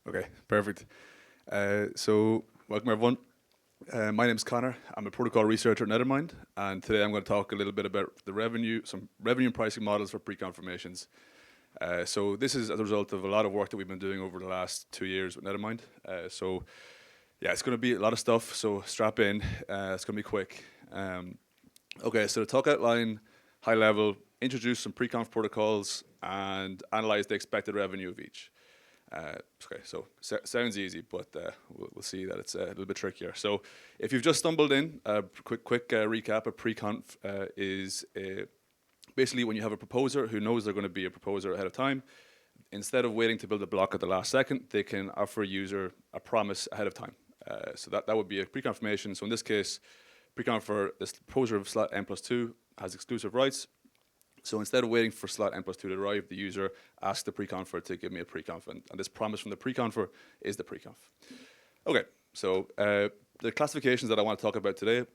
Okay, perfect. Welcome everyone. My name is Conor. I'm a protocol researcher at Nethermind, and today I'm going to talk a little bit about some revenue and pricing models for preconfirmations. So this is as a result of a lot of work that we've been doing over the last 2 years with Nethermind. Yeah, it's going to be a lot of stuff. So strap in. It's going to be quick. Okay, so to talk outline, high level, introduce some preconf protocols, and analyze the expected revenue of each. Sounds easy, but we'll see that it's a little bit trickier. So if you've just stumbled in, quick recap. A preconf is basically when you have a proposer who knows they're going to be a proposer ahead of time. Instead of waiting to build a block at the last second, they can offer a user a promise ahead of time. So that would be a preconfirmation. So in this case, preconf for this proposer of slot n+2 has exclusive rights. So instead of waiting for slot n+2 to arrive, the user asks the preconfer to give me a preconf, and this promise from the preconfer is the preconf. Okay, so the classifications that I want to talk about today,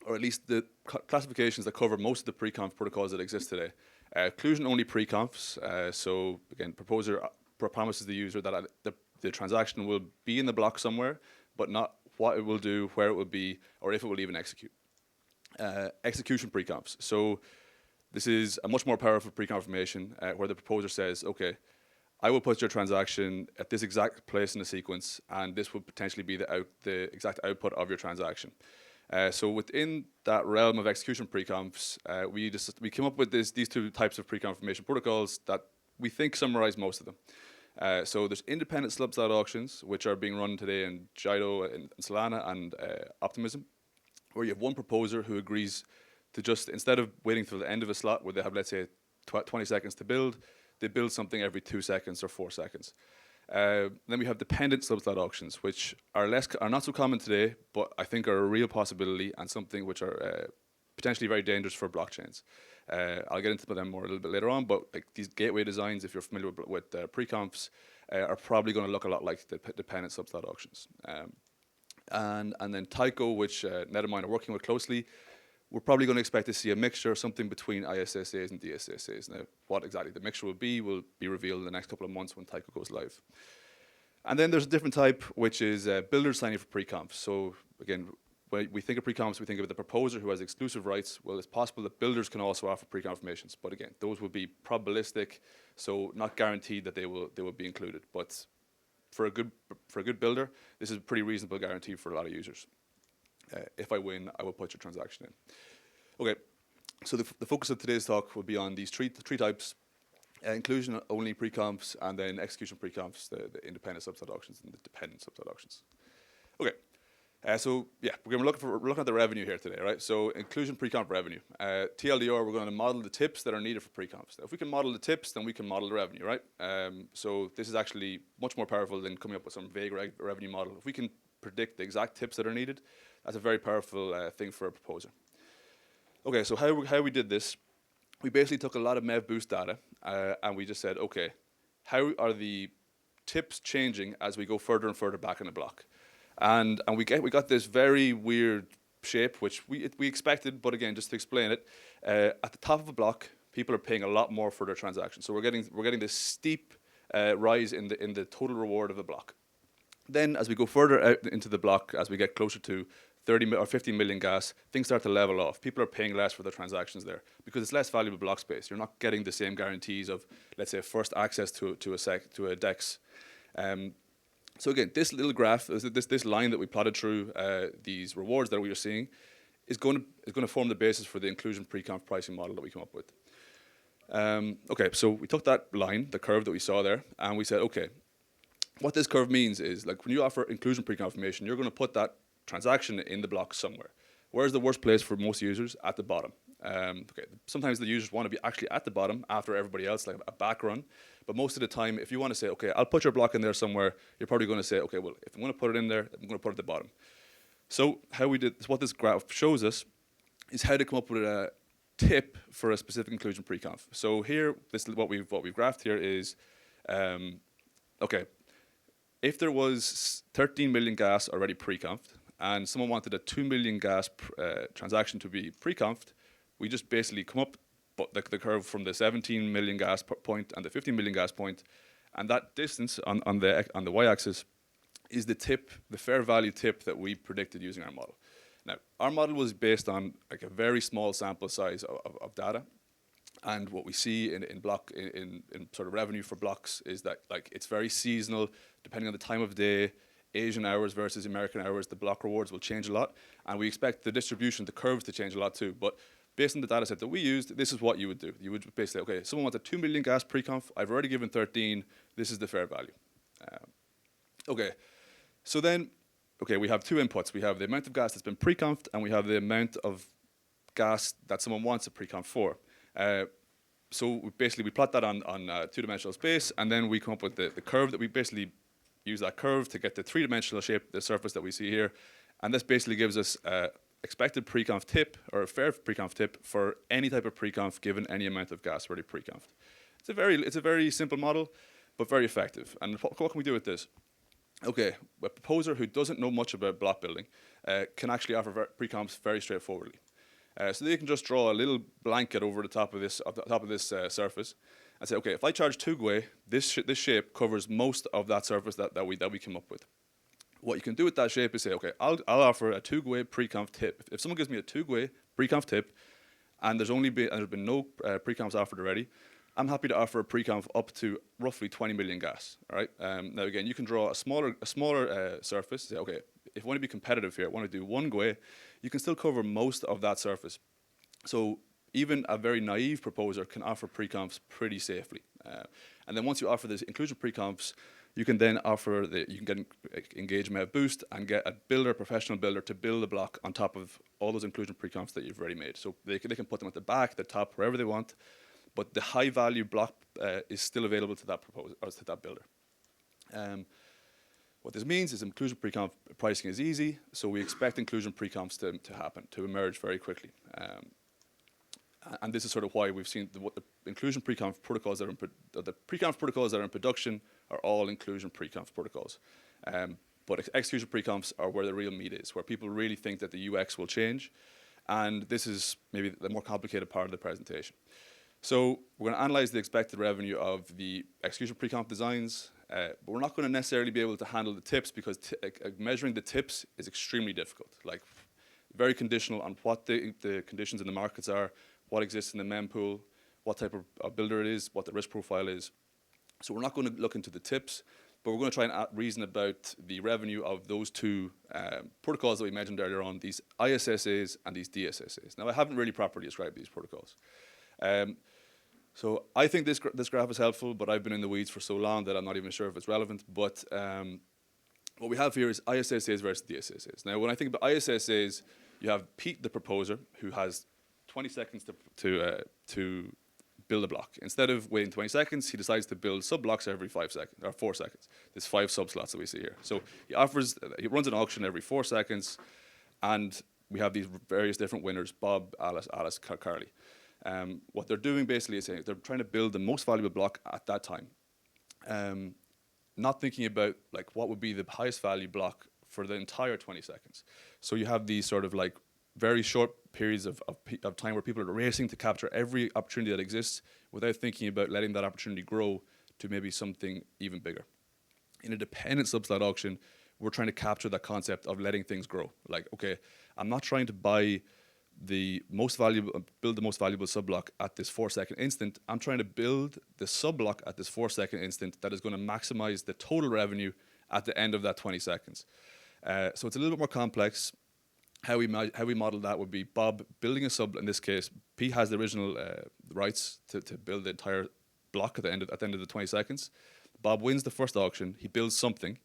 or at least the classifications that cover most of the preconf protocols that exist today. Inclusion-only preconfs, so again, proposer promises the user that the transaction will be in the block somewhere, but not what it will do, where it will be, or if it will even execute. Execution preconfs. So this is a much more powerful preconfirmation where the proposer says, okay, I will put your transaction at this exact place in the sequence, and this will potentially be the exact output of your transaction. So within that realm of execution preconfs, we came up with these two types of preconfirmation protocols that we think summarize most of them. So there's independent slot auctions, which are being run today in Jito, in Solana, and Optimism, where you have one proposer who agrees to just, instead of waiting till the end of a slot where they have, let's say, 20 seconds to build, they build something every 2 seconds or 4 seconds. Then we have dependent subslot auctions, which are not so common today, but I think are a real possibility and something which are potentially very dangerous for blockchains. I'll get into them more a little bit later on, but like these gateway designs, if you're familiar with preconfs, are probably going to look a lot like the dependent subslot auctions. And then Tyco, which Nethermind are working with closely, we're probably going to expect to see a mixture, something between ISSAs and DSSAs. Now, what exactly the mixture will be revealed in the next couple of months when Tyco goes live. And then there's a different type, which is builders signing for preconfs. So again, when we think of preconfs, we think of the proposer who has exclusive rights. Well, it's possible that builders can also offer preconfirmations, but again, those would be probabilistic, so not guaranteed that they will be included. But for a good builder, this is a pretty reasonable guarantee for a lot of users. If I win, I will put your transaction in. Okay, so the focus of today's talk will be on these three types: inclusion-only preconfs, and then execution preconfs, the independent subset auctions and the dependent subset auctions. Okay, so yeah, we're looking at the revenue here today, right? So inclusion preconf revenue. TLDR, we're going to model the tips that are needed for preconfs. Now, if we can model the tips, then we can model the revenue, right? So this is actually much more powerful than coming up with some vague revenue model. If we can predict the exact tips that are needed, that's a very powerful thing for a proposer. Okay, so how we did this, we basically took a lot of MEV boost data and we just said, okay, how are the tips changing as we go further and further back in the block? And we got this very weird shape, which we expected, but again, just to explain it, at the top of a block, people are paying a lot more for their transactions. So we're getting this steep rise in the total reward of the block. Then, as we go further out into the block, as we get closer to 30 or 50 million gas, things start to level off. People are paying less for their transactions there because it's less valuable block space. You're not getting the same guarantees of, let's say, first access to a DEX. So again, this little graph, this line that we plotted through these rewards that we are seeing, is going to form the basis for the inclusion preconf pricing model that we come up with. Okay, so we took that line, the curve that we saw there, and we said, okay, what this curve means is, like, when you offer inclusion preconfirmation, you're going to put that transaction in the block somewhere. Where's the worst place for most users? At the bottom. Okay, sometimes the users want to be actually at the bottom after everybody else, like a back run. But most of the time, if you want to say, okay, I'll put your block in there somewhere, you're probably going to say, okay, well, if I'm going to put it in there, I'm going to put it at the bottom. So what this graph shows us is how to come up with a tip for a specific inclusion preconf. So here, this is what we've graphed here is, okay, if there was 13 million gas already preconfed, and someone wanted a 2 million gas transaction to be preconfed, we just basically come up the curve from the 17 million gas point and the 15 million gas point, And that distance on the y-axis is the tip, the fair value tip that we predicted using our model. Now, our model was based on like a very small sample size of data, and what we see in sort of revenue for blocks is that like it's very seasonal, depending on the time of day. Asian hours versus American hours, the block rewards will change a lot, and we expect the distribution, the curves to change a lot too. But based on the data set that we used, this is what you would do. You would basically, okay, someone wants a 2 million gas pre-conf, I've already given 13, this is the fair value. Okay, so then, okay, we have two inputs. We have the amount of gas that's been pre-confed, and we have the amount of gas that someone wants a pre-conf for. So we plot that on two-dimensional space, and then we come up with the curve that we basically use that curve to get the three-dimensional shape, the surface that we see here. And this basically gives us expected pre-conf tip, or a fair pre-conf tip, for any type of pre-conf given any amount of gas already pre-confed. It's a very simple model, but very effective. And what can we do with this? Okay, a proposer who doesn't know much about block building can actually offer pre-confs very straightforwardly. So they can just draw a little blanket over the top of this surface, and say, okay, if I charge 2 gwei, this shape covers most of that surface that we came up with. What you can do with that shape is say, okay, I'll offer a 2 gwei pre-conf tip. If someone gives me a 2 gwei pre-conf tip, and there's been no pre-confs offered already, I'm happy to offer a pre-conf up to roughly 20 million gas. All right. Now again, you can draw a smaller surface. Say, okay, if I want to be competitive here, I want to do 1 gwei, you can still cover most of that surface. So even a very naive proposer can offer pre-confs pretty safely. And then once you offer this inclusion pre-confs, you can then offer engage Mev Boost and get a professional builder to build a block on top of all those inclusion pre-confs that you've already made. So they can put them at the back, the top, wherever they want. But the high value block is still available to that proposer or to that builder. What this means is inclusion pre-conf pricing is easy, so we expect inclusion pre-confs to happen, to emerge very quickly. And this is sort of why we've seen what the inclusion pre-conf protocols that are the pre-conf protocols that are in production are all inclusion pre-conf protocols. But execution pre-confs are where the real meat is, where people really think that the UX will change. And this is maybe the more complicated part of the presentation. So we're going to analyze the expected revenue of the execution pre-conf designs, but we're not going to necessarily be able to handle the tips because measuring the tips is extremely difficult. Like, very conditional on what the conditions in the markets are, what exists in the mempool, what type of builder it is, what the risk profile is. So we're not going to look into the tips, but we're going to try and reason about the revenue of those two protocols that we mentioned earlier on, these ISSAs and these DSSAs. Now, I haven't really properly described these protocols. So I think this graph is helpful, but I've been in the weeds for so long that I'm not even sure if it's relevant. But what we have here is ISSAs versus DSSAs. Now, when I think about ISSAs, you have Pete, the proposer, who has 20 seconds to build a block. Instead of waiting 20 seconds, he decides to build sub-blocks every 5 seconds, or 4 seconds. There's 5 sub-slots that we see here. So he runs an auction every 4 seconds, and we have these various different winners, Bob, Alice, Carly. What they're doing basically is saying they're trying to build the most valuable block at that time. Not thinking about like what would be the highest value block for the entire 20 seconds. So you have these sort of like very short periods of time where people are racing to capture every opportunity that exists without thinking about letting that opportunity grow to maybe something even bigger. In a dependent subslot auction, we're trying to capture that concept of letting things grow. Like, okay, I'm not trying to build the most valuable subblock at this 4-second instant. I'm trying to build the subblock at this 4-second instant that is going to maximize the total revenue at the end of that 20 seconds. So it's a little bit more complex. How we model that would be Bob building a sub. In this case, P has the original rights to build the entire block at the end of the 20 seconds. Bob wins the first auction. He builds something,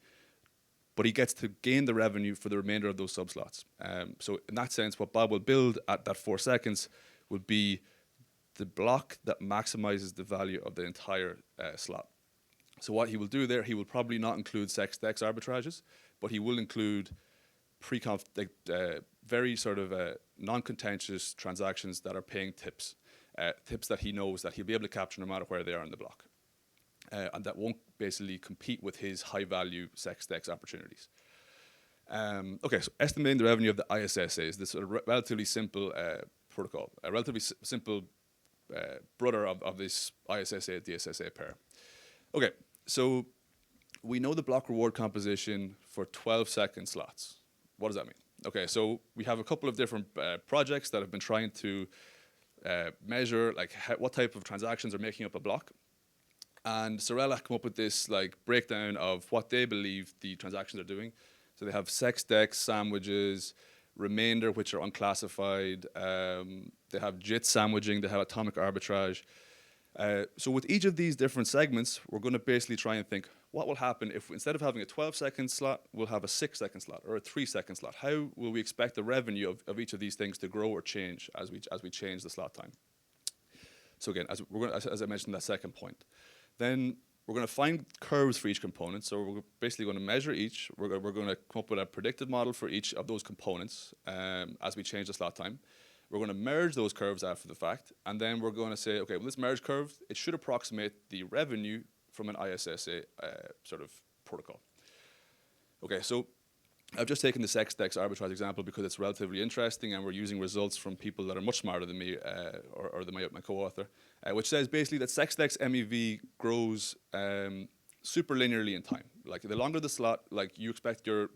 but he gets to gain the revenue for the remainder of those sub slots. So in that sense, what Bob will build at that 4 seconds will be the block that maximizes the value of the entire slot. So what he will do there, he will probably not include sex-dex arbitrages, but he will include very sort of non-contentious transactions that are paying tips, tips that he knows that he'll be able to capture no matter where they are in the block. And that won't basically compete with his high-value sex-dex opportunities. Okay, so estimating the revenue of the ISSAs, this sort of relatively simple protocol, a relatively simple brother of this ISSA-DSSA pair. Okay, So we know the block reward composition for 12-second slots. What does that mean? Okay, so we have a couple of different projects that have been trying to measure like what type of transactions are making up a block. And Sorella come up with this like breakdown of what they believe the transactions are doing. So they have sex decks, sandwiches, remainder, which are unclassified. They have JIT sandwiching. They have atomic arbitrage. So with each of these different segments, we're going to basically try and think what will happen if instead of having a 12-second slot, we'll have a 6-second slot or a 3-second slot. How will we expect the revenue of each of these things to grow or change as we change the slot time? So again, as I mentioned, that second point. Then we're going to find curves for each component. So we're basically going to measure each. We're going to come up with a predictive model for each of those components as we change the slot time. We're going to merge those curves after the fact. And then we're going to say, okay, well, this merge curve, it should approximate the revenue from an ISSA sort of protocol. Okay, so I've just taken the sex dex arbitrage example because it's relatively interesting, and we're using results from people that are much smarter than me or my co-author, which says basically that sex dex MEV grows super linearly in time. Like the longer the slot, like you expect your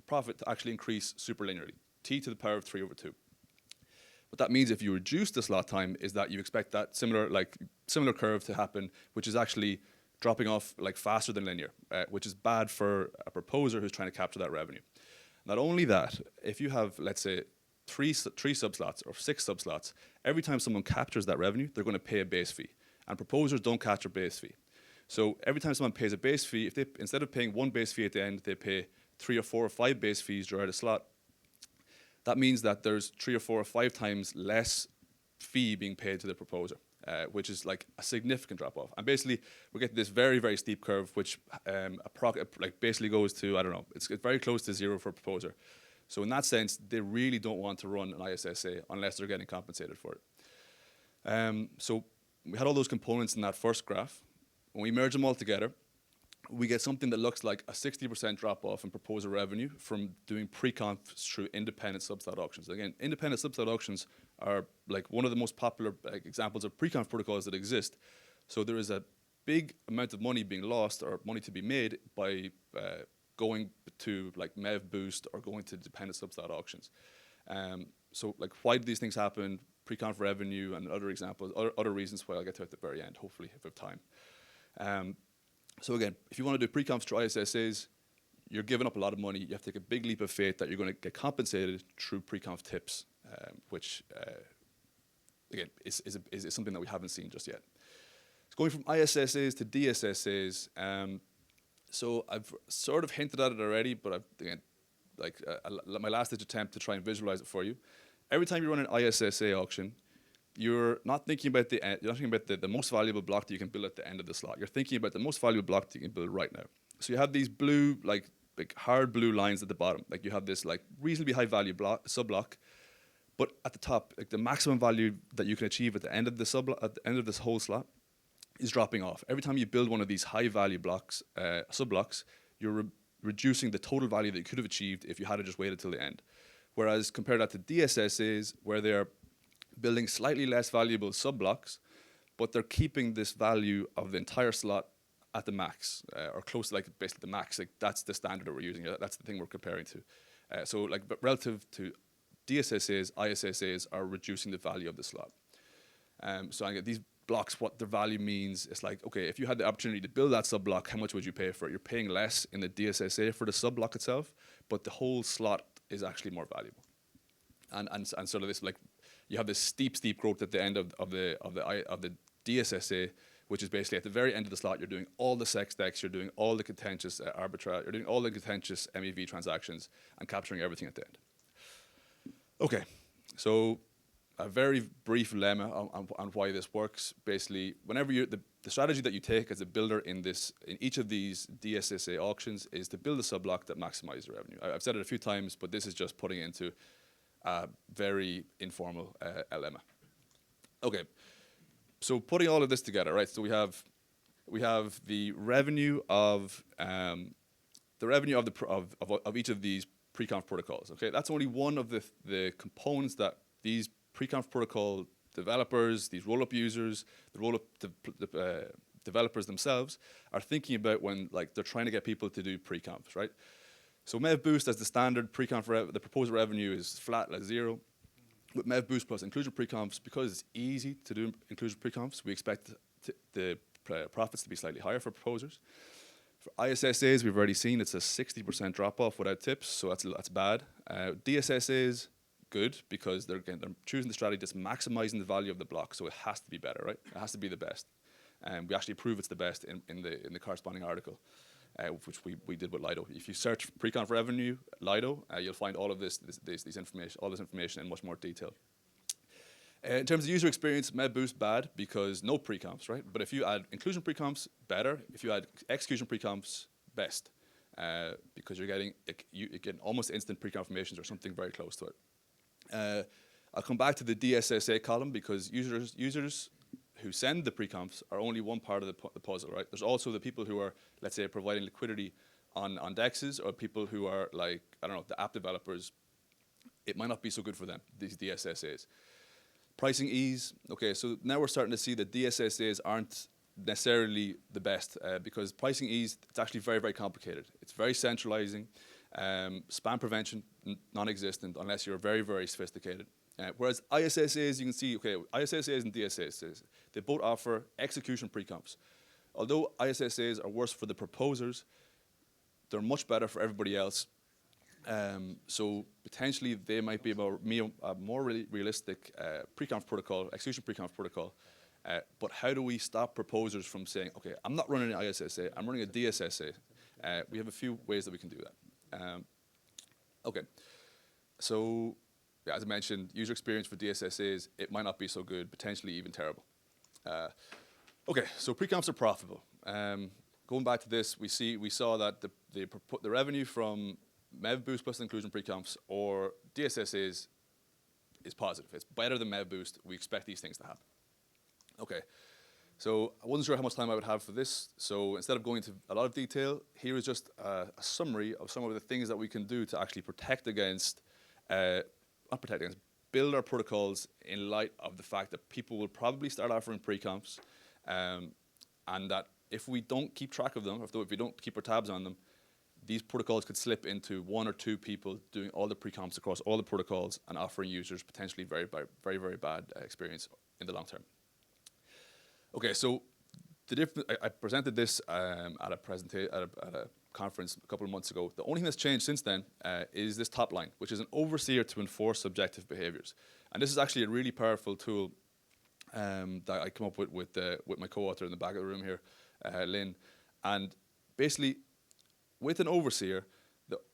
profit to actually increase super linearly, t to the power of 3 over 2. What that means if you reduce the slot time is that you expect that similar curve to happen, which is actually dropping off like faster than linear, which is bad for a proposer who's trying to capture that revenue. Not only that, if you have, let's say, three subslots or 6 subslots, every time someone captures that revenue, they're going to pay a base fee. And proposers don't capture base fee. So every time someone pays a base fee, if they instead of paying 1 base fee at the end, they pay 3 or 4 or 5 base fees throughout a slot. That means that there's 3 or 4 or 5 times less fee being paid to the proposer, which is like a significant drop off. And basically, we're getting this very, very steep curve, which basically goes to, I don't know, it's very close to 0 for a proposer. So in that sense, they really don't want to run an ISSA unless they're getting compensated for it. So we had all those components in that first graph. When we merge them all together, we get something that looks like a 60% drop off in proposer revenue from doing pre-confs through independent subslot auctions. Again, independent subslot auctions are like one of the most popular examples of pre-conf protocols that exist. So there is a big amount of money being lost or money to be made by going to like MEV boost or going to dependent subslot auctions. So like why do these things happen? Pre-conf revenue and other examples, other reasons why I'll get to at the very end, hopefully if we have time. So again, if you want to do pre-confs through ISSAs, you're giving up a lot of money. You have to take a big leap of faith that you're going to get compensated through pre-conf tips, which, again, is something that we haven't seen just yet. It's going from ISSAs to DSSAs. So I've sort of hinted at it already, but my last-ditch attempt to try and visualize it for you. Every time you run an ISSA auction, you're not thinking about the most valuable block that you can build at the end of the slot. You're thinking about the most valuable block that you can build right now. So you have these blue, like hard blue lines at the bottom. Like you have this like reasonably high value sub-block, but at the top, like the maximum value that you can achieve at the end of the at the end of this whole slot is dropping off. Every time you build one of these high value blocks, sub-blocks, you're reducing the total value that you could have achieved if you had just waited till the end. Whereas compare that to DSSAs, where they're building slightly less valuable sub-blocks, but they're keeping this value of the entire slot at the max, or close to like basically the max. Like that's the standard that we're using. That's the thing we're comparing to. So like, but relative to DSSAs, ISSAs are reducing the value of the slot. So I get these blocks, what their value means, it's like, okay, if you had the opportunity to build that sub-block, how much would you pay for it? You're paying less in the DSSA for the sub-block itself, but the whole slot is actually more valuable. And sort of this like, you have this steep growth at the end of the DSSA, which is basically at the very end of the slot, you're doing all the sex decks, you're doing all the contentious arbitrage, you're doing all the contentious MEV transactions and capturing everything at the end. Okay, so a very brief lemma on why this works. Basically, whenever the strategy that you take as a builder in each of these DSSA auctions is to build a sub-block that maximizes your revenue. I've said it a few times, but this is just putting it into a very informal lemma. Okay, so putting all of this together, right? So we have the revenue of each of these pre-conf protocols. Okay, that's only one of the components that these pre-conf protocol developers, these roll-up users, the roll-up developers themselves are thinking about when like they're trying to get people to do pre-confs, right? So Mev Boost as the standard pre-conf, the proposed revenue is flat, like 0. With Mev Boost plus inclusion pre-confs, because it's easy to do inclusion pre-confs, we expect the profits to be slightly higher for proposers. For ISSAs, we've already seen it's a 60% drop-off without tips, so that's bad. DSSAs, good, because they're choosing the strategy that's maximizing the value of the block, so it has to be better, right? It has to be the best. We actually prove it's the best in the corresponding article, which we did with Lido. If you search pre-conf revenue, Lido, you'll find all of this information in much more detail. In terms of user experience, Mev Boost bad because no pre-confs, right? But if you add inclusion pre-confs, better. If you add execution pre-confs, best, because you're getting almost instant pre-confirmations or something very close to it. I'll come back to the DSSA column because users who send the pre-confs are only one part of the puzzle, right? There's also the people who are, let's say, providing liquidity on dexes, or people who are like, I don't know, the app developers. It might not be so good for them, these DSSAs. Pricing ease, okay, so now we're starting to see that DSSAs aren't necessarily the best because pricing ease, it's actually very, very complicated. It's very centralizing. Spam prevention, non-existent unless you're very, very sophisticated. Whereas ISSAs, you can see, okay, ISSAs and DSSAs, they both offer execution pre-confs. Although ISSAs are worse for the proposers, they're much better for everybody else. So potentially they might be a more realistic pre-conf protocol, execution pre-conf protocol. But how do we stop proposers from saying, okay, I'm not running an ISSA, I'm running a DSSA? We have a few ways that we can do that. Okay, so yeah, as I mentioned, user experience for DSSAs, it might not be so good, potentially even terrible. Okay, so pre-confs are profitable. Going back to this, we saw that the revenue from Mev Boost plus inclusion pre-confs or DSSAs is positive. It's better than Mev Boost. We expect these things to happen. Okay, so I wasn't sure how much time I would have for this, so instead of going into a lot of detail, here is just a summary of some of the things that we can do to actually protect against, build our protocols in light of the fact that people will probably start offering pre-confs, and that if we don't keep track of them, if we don't keep our tabs on them, these protocols could slip into one or two people doing all the pre-confs across all the protocols and offering users potentially very, very, very bad experience in the long term. Okay, so I presented this at a conference a couple of months ago. The only thing that's changed since then is this top line, which is an overseer to enforce subjective behaviors. And this is actually a really powerful tool that I come up with my co-author in the back of the room here, Lynn. And basically, with an overseer,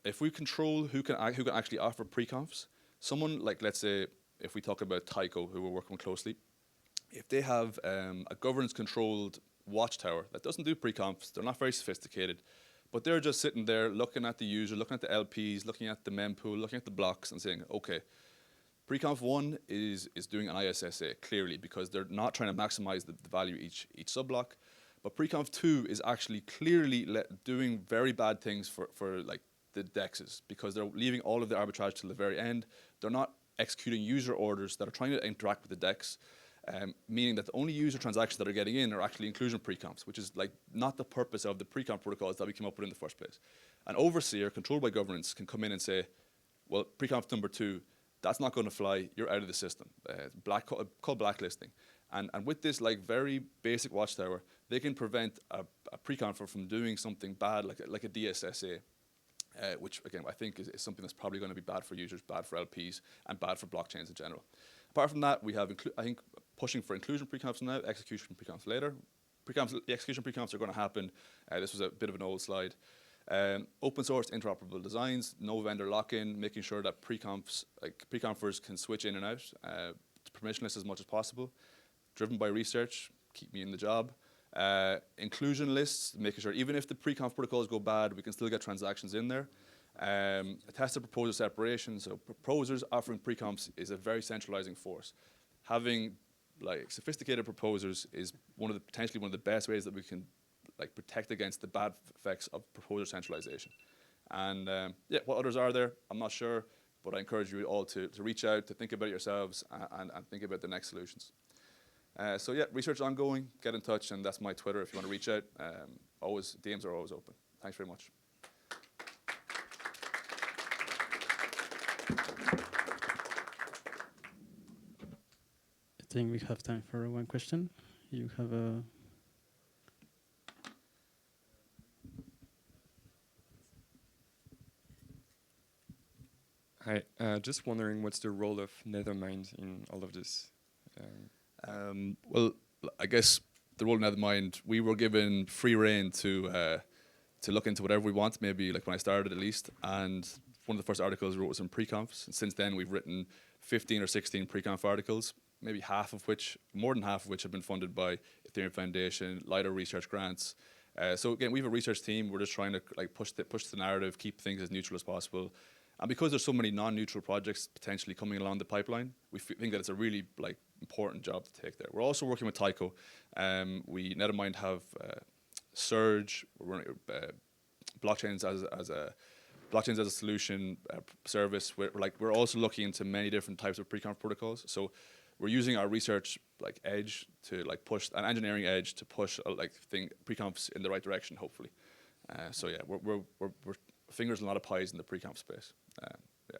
if we control who can actually offer pre-confs, someone like, let's say, if we talk about Tyco, who we're working with closely, if they have a governance-controlled watchtower that doesn't do pre-confs, they're not very sophisticated, but they're just sitting there looking at the user, looking at the LPs, looking at the mempool, looking at the blocks and saying, okay, pre-conf 1 is doing an ISSA, clearly, because they're not trying to maximize the value each sub-block. But pre-conf 2 is actually clearly doing very bad things for like the dexes, because they're leaving all of the arbitrage till the very end. They're not executing user orders that are trying to interact with the dex, meaning that the only user transactions that are getting in are actually inclusion pre-confs, which is like not the purpose of the pre-conf protocols that we came up with in the first place. An overseer controlled by governance can come in and say, well, pre-conf number 2, that's not going to fly, you're out of the system. Called blacklisting. And with this like very basic watchtower, they can prevent a pre-confer from doing something bad like a DSSA, which again I think is something that's probably going to be bad for users, bad for LPs, and bad for blockchains in general. Apart from that, we have I think pushing for inclusion pre-confs now, execution pre-confs later. The execution pre-confs are going to happen. This was a bit of an old slide. Open source interoperable designs, no vendor lock-in, making sure that pre-confers can switch in and out, permissionless as much as possible. Driven by research, keep me in the job. Inclusion lists, making sure even if the pre-conf protocols go bad, we can still get transactions in there. A tested proposer separation, so proposers offering pre-confs is a very centralizing force. Having like sophisticated proposers is potentially one of the best ways that we can like protect against the bad effects of proposer centralization. And yeah, what others are there, I'm not sure, but I encourage you all to reach out, to think about it yourselves, and think about the next solutions. So yeah, research ongoing. Get in touch, and that's my Twitter if you want to reach out. Always DMs are always open. Thanks very much. I think we have time for one question. You have a... Hi, just wondering what's the role of Nethermind in all of this? Well, I guess the role of Nethermind, we were given free reign to look into whatever we want, maybe like when I started at least. And one of the first articles we wrote was on preconfs. And since then, we've written 15 or 16 preconf articles, maybe more than half of which have been funded by Ethereum Foundation, LIDAR research grants. So again, we have a research team. We're just trying to like push the narrative, keep things as neutral as possible. And because there's so many non-neutral projects potentially coming along the pipeline, we think that it's a really like important job to take there. We're also working with Tyco. Nethermind have Surge. We're running blockchains as a solution service. We're also looking into many different types of preconf protocols. So we're using our research like edge to like push an engineering edge to push preconfs in the right direction. Hopefully. So yeah, we're fingers in a lot of pies in the preconf space. Yeah.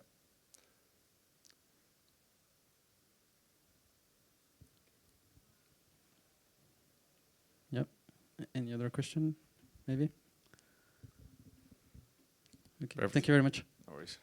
Yep. Any other question, maybe? Okay. Perfect. Thank you very much. No worries.